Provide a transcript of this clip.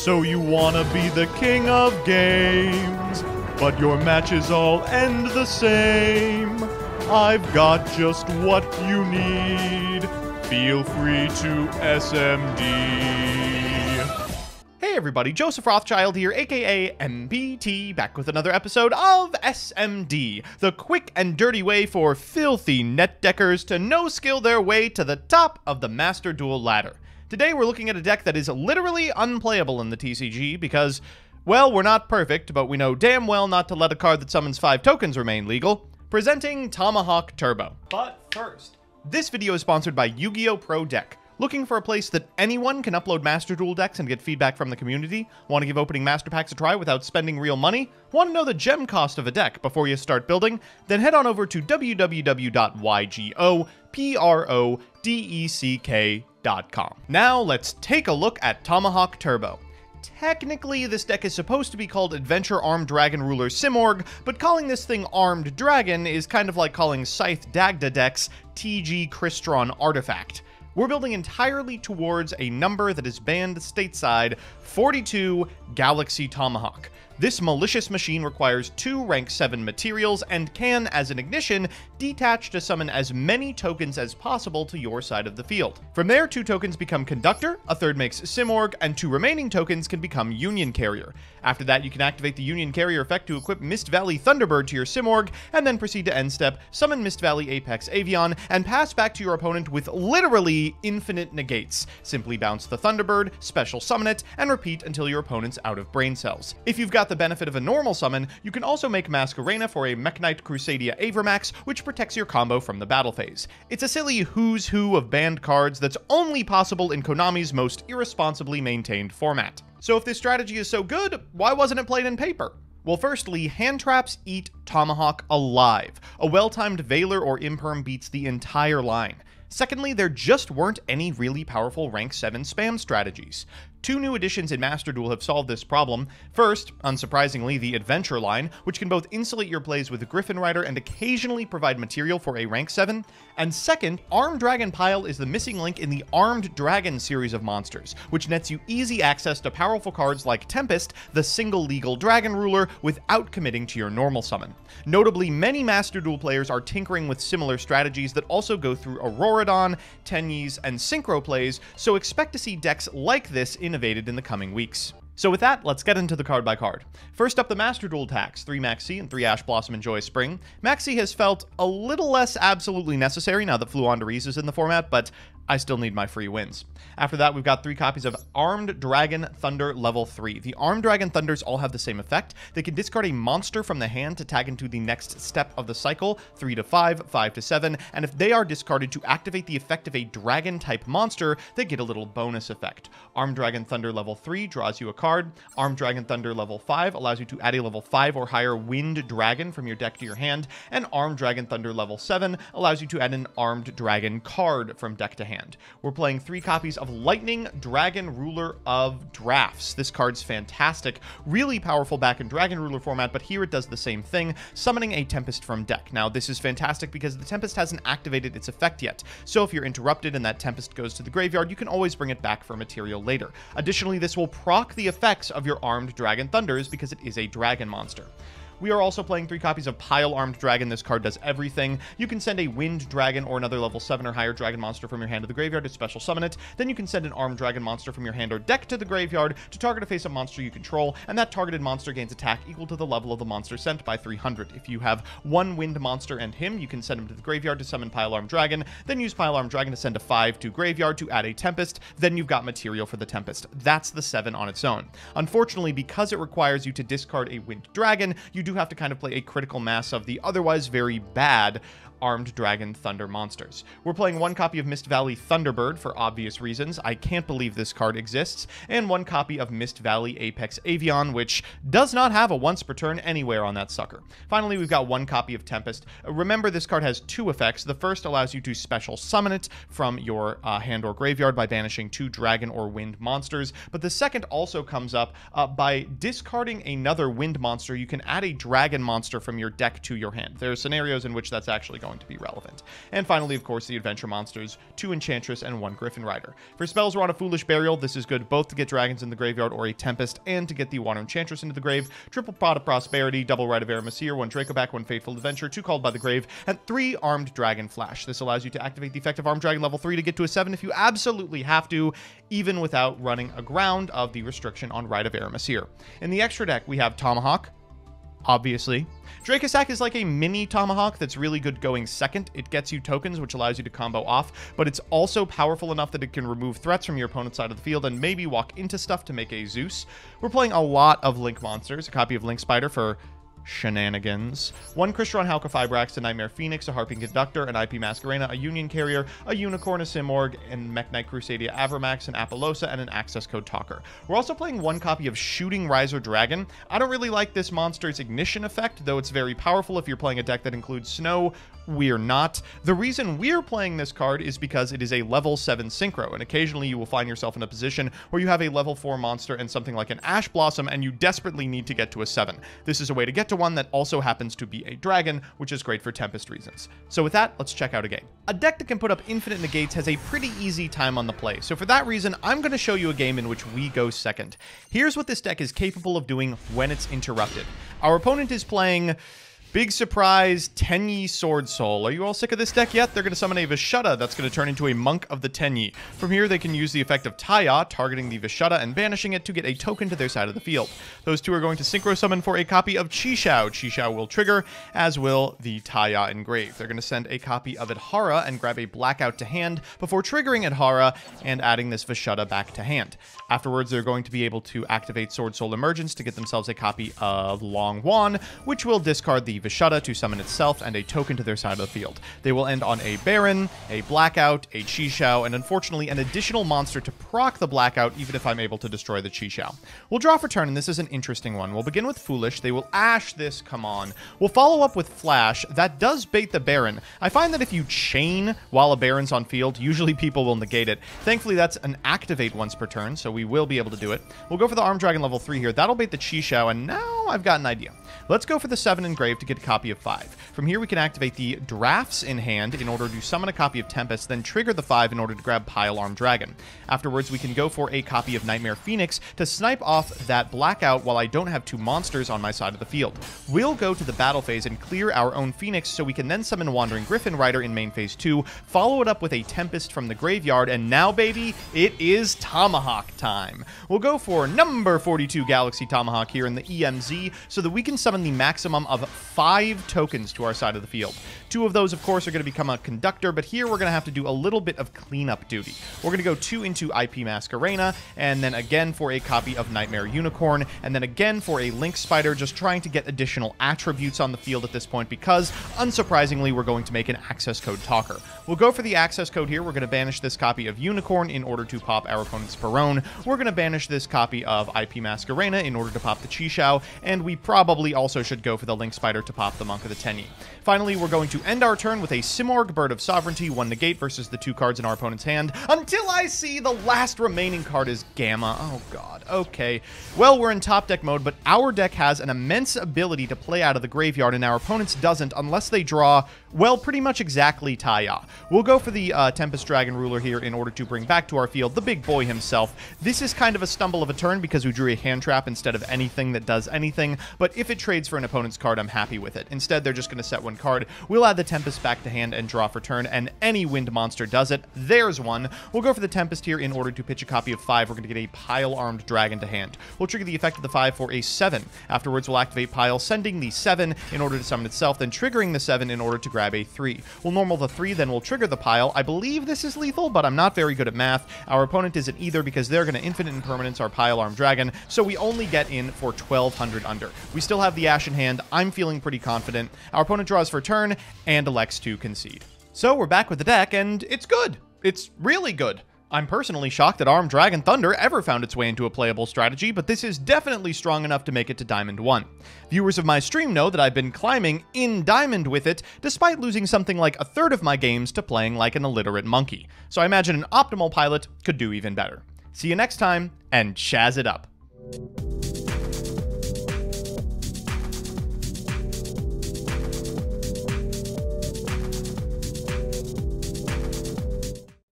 So you wanna be the king of games, but your matches all end the same. I've got just what you need. Feel free to SMD. Hey everybody, Joseph Rothschild here, aka MBT, back with another episode of SMD, the quick and dirty way for filthy net deckers to no-skill their way to the top of the Master Duel ladder. Today we're looking at a deck that is literally unplayable in the TCG because, well, we're not perfect, but we know damn well not to let a card that summons 5 tokens remain legal. Presenting Tomahawk Turbo. But first, this video is sponsored by Yu-Gi-Oh! Pro Deck. Looking for a place that anyone can upload Master Duel decks and get feedback from the community? Want to give opening Master Packs a try without spending real money? Want to know the gem cost of a deck before you start building? Then head on over to www.ygoprodeck.com. Now let's take a look at Tomahawk Turbo. Technically, this deck is supposed to be called Adventure Armed Dragon Ruler Simorgh, but calling this thing Armed Dragon is kind of like calling Scythe Dagda decks TG Crystron Artifact. We're building entirely towards a number that is banned stateside, 42 Galaxy Tomahawk. This malicious machine requires 2 rank 7 materials and can, as an ignition, detach to summon as many tokens as possible to your side of the field. From there, 2 tokens become Conductor, a third makes Simorgh, and 2 remaining tokens can become Union Carrier. After that, you can activate the Union Carrier effect to equip Mist Valley Thunderbird to your Simorgh, and then proceed to end step, summon Mist Valley Apex Avian, and pass back to your opponent with literally infinite negates. Simply bounce the Thunderbird, special summon it, and repeat until your opponent's out of brain cells. If you've got the benefit of a normal summon, you can also make Masquerena for a Mekk-Knight Crusadia Avermax, which protects your combo from the battle phase. It's a silly who's who of banned cards that's only possible in Konami's most irresponsibly maintained format. So if this strategy is so good, why wasn't it played in paper? Well, firstly, hand traps eat Tomahawk alive. A well-timed Veiler or Imperm beats the entire line. Secondly, there just weren't any really powerful rank 7 spam strategies. 2 new additions in Master Duel have solved this problem. First, unsurprisingly, the Adventure line, which can both insulate your plays with Griffin Rider and occasionally provide material for a rank 7. And second, Armed Dragon Pile is the missing link in the Armed Dragon series of monsters, which nets you easy access to powerful cards like Tempest, the single legal dragon ruler, without committing to your normal summon. Notably, many Master Duel players are tinkering with similar strategies that also go through Auroradon, Tenyis, and Synchro plays, so expect to see decks like this innovated in the coming weeks. So with that, let's get into the card by card. First up, the Master Duel attacks, 3 Maxi and 3 Ash Blossom and Joy Spring. Maxi has felt a little less absolutely necessary now that Fluandereeze is in the format, but I still need my free wins. After that, we've got 3 copies of Armed Dragon Thunder level 3. The Armed Dragon Thunders all have the same effect. They can discard a monster from the hand to tag into the next step of the cycle, 3 to 5, 5 to 7, and if they are discarded to activate the effect of a dragon-type monster, they get a little bonus effect. Armed Dragon Thunder level 3 draws you a card. Armed Dragon Thunder level 5 allows you to add a level 5 or higher Wind Dragon from your deck to your hand, and Armed Dragon Thunder level 7 allows you to add an Armed Dragon card from deck to hand. We're playing 3 copies of Lightning Dragon Ruler of Drafts. This card's fantastic, really powerful back in Dragon Ruler format, but here it does the same thing, summoning a Tempest from deck. Now, this is fantastic because the Tempest hasn't activated its effect yet, so if you're interrupted and that Tempest goes to the graveyard, you can always bring it back for material later. Additionally, this will proc the effects of your Armed Dragon Thunders because it is a dragon monster. We are also playing 3 copies of Pile Armed Dragon. This card does everything. You can send a Wind Dragon or another level 7 or higher dragon monster from your hand to the graveyard to special summon it. Then you can send an Armed Dragon monster from your hand or deck to the graveyard to target a face-up monster you control, and that targeted monster gains attack equal to the level of the monster sent by 300. If you have 1 Wind monster and him, you can send him to the graveyard to summon Pile Armed Dragon, then use Pile Armed Dragon to send a 5 to graveyard to add a Tempest, then you've got material for the Tempest. That's the 7 on its own. Unfortunately, because it requires you to discard a Wind Dragon, you do have to kind of play a critical mass of the otherwise very bad Armed Dragon Thunder monsters. We're playing 1 copy of Mist Valley Thunderbird for obvious reasons. I can't believe this card exists. And 1 copy of Mist Valley Apex Avian, which does not have a once per turn anywhere on that sucker. Finally, we've got 1 copy of Tempest. Remember, this card has 2 effects. The first allows you to special summon it from your hand or graveyard by banishing 2 dragon or wind monsters. But the second also comes up by discarding another wind monster. You can add a dragon monster from your deck to your hand. There are scenarios in which that's actually going going to be relevant. And finally, of course, the adventure monsters, 2 Enchantress and 1 Griffin Rider. For spells, we're on a Foolish Burial. This is good both to get dragons in the graveyard or a Tempest, and to get the Water Enchantress into the grave. Triple Pot of Prosperity, double Rite of Aramesir, 1 Dracoback, 1 Fateful Adventure, 2 Called by the Grave, and 3 Armed Dragon Flash. This allows you to activate the effective Armed Dragon level 3 to get to a 7 if you absolutely have to, even without running aground of the restriction on Rite of Aramesir. In the extra deck, we have Tomahawk, obviously. Dracosack is like a mini Tomahawk that's really good going second. It gets you tokens, which allows you to combo off, but it's also powerful enough that it can remove threats from your opponent's side of the field and maybe walk into stuff to make a Zeus. We're playing a lot of Link monsters, a copy of Link Spider for shenanigans, 1 Crystron Halqifibrax, a Nightmare Phoenix, a Harping Conductor, an IP Masquerena, a Union Carrier, a Unicorn, a Simorgh, and Mech Knight Crusadia Avramax, an Apollosa, and an Access Code Talker. We're also playing 1 copy of Shooting Riser Dragon. I don't really like this monster's ignition effect, though it's very powerful if you're playing a deck that includes snow. We're not. The reason we're playing this card is because it is a level 7 synchro, and occasionally you will find yourself in a position where you have a level 4 monster and something like an Ash Blossom, and you desperately need to get to a 7. This is a way to get to one that also happens to be a dragon, which is great for Tempest reasons. So with that, let's check out a game. A deck that can put up infinite negates has a pretty easy time on the play, so for that reason, I'm going to show you a game in which we go second. Here's what this deck is capable of doing when it's interrupted. Our opponent is playing big surprise, Tenyi Sword Soul. Are you all sick of this deck yet? They're going to summon a Vishuddha that's going to turn into a Monk of the Tenyi. From here, they can use the effect of Taya, targeting the Vishuddha and banishing it to get a token to their side of the field. Those 2 are going to synchro summon for a copy of Chisao. Chisao will trigger, as will the Taya engrave. They're going to send a copy of Adhara and grab a Blackout to hand before triggering Adhara and adding this Vishuddha back to hand. Afterwards, they're going to be able to activate Sword Soul Emergence to get themselves a copy of Long Wan, which will discard the Vishuddha to summon itself and a token to their side of the field. They will end on a Baron, a Blackout, a Chisao, and unfortunately an additional monster to proc the Blackout even if I'm able to destroy the Chisao. We'll draw for turn, and this is an interesting one. We'll begin with Foolish. They will Ash this, come on. We'll follow up with Flash. That does bait the Baron. I find that if you chain while a Baron's on field, usually people will negate it. Thankfully, that's an activate once per turn, so we will be able to do it. We'll go for the Armed Dragon level 3 here. That'll bait the Chisao, and now I've got an idea. Let's go for the 7 engrave to get a copy of 5. From here, we can activate the Drafts in hand in order to summon a copy of Tempest, then trigger the 5 in order to grab Pile Armed Dragon. Afterwards, we can go for a copy of Nightmare Phoenix to snipe off that Blackout while I don't have 2 monsters on my side of the field. We'll go to the battle phase and clear our own Phoenix so we can then summon Wandering Griffin Rider in main phase 2, follow it up with a Tempest from the graveyard, and now, baby, it is Tomahawk time. We'll go for number 42 Galaxy Tomahawk here in the EMZ so that we can summon the maximum of 5 tokens to our side of the field. 2 of those, of course, are going to become a Conductor, but here we're going to have to do a little bit of cleanup duty. We're going to go 2 into IP Masquerena, and then again for a copy of Nightmare Unicorn, and then again for a Link Spider, just trying to get additional attributes on the field at this point because, unsurprisingly, we're going to make an Access Code Talker. We'll go for the Access Code here. We're going to banish this copy of Unicorn in order to pop our opponent's Perone. We're going to banish this copy of IP Masquerena in order to pop the Chisao, and we probably also should go for the Link Spider to pop the Monk of the Tenyi. Finally, we're going to end our turn with a Simorgh, Bird of Sovereignty, 1 negate versus the 2 cards in our opponent's hand, until I see the last remaining card is Gamma. Oh god, okay. Well, we're in top deck mode, but our deck has an immense ability to play out of the graveyard, and our opponent's doesn't unless they draw, well, pretty much exactly Taya. We'll go for the Tempest Dragon Ruler here in order to bring back to our field the big boy himself. This is kind of a stumble of a turn because we drew a hand trap instead of anything that does anything, but if it trades for an opponent's card, I'm happy with it. Instead, they're just going to set 1 card. We'll add the Tempest back to hand and draw for turn, and any wind monster does it. There's one. We'll go for the Tempest here in order to pitch a copy of 5. We're going to get a Pile Armed Dragon to hand. We'll trigger the effect of the 5 for a 7. Afterwards, we'll activate Pile, sending the 7 in order to summon itself, then triggering the 7 in order to grab a 3. We'll normal the 3, then we'll trigger the Pile. I believe this is lethal, but I'm not very good at math. Our opponent isn't either because they're going to Infinite Impermanence our Pile Armed Dragon, so we only get in for 1,200 under. We still have the Ash in hand. I'm feeling pretty confident. Our opponent draws for turn and elects to concede. So we're back with the deck, and it's good. It's really good. I'm personally shocked that Armed Dragon Thunder ever found its way into a playable strategy, but this is definitely strong enough to make it to Diamond 1. Viewers of my stream know that I've been climbing in Diamond with it, despite losing something like a third of my games to playing like an illiterate monkey. So I imagine an optimal pilot could do even better. See you next time, and Chaz it up.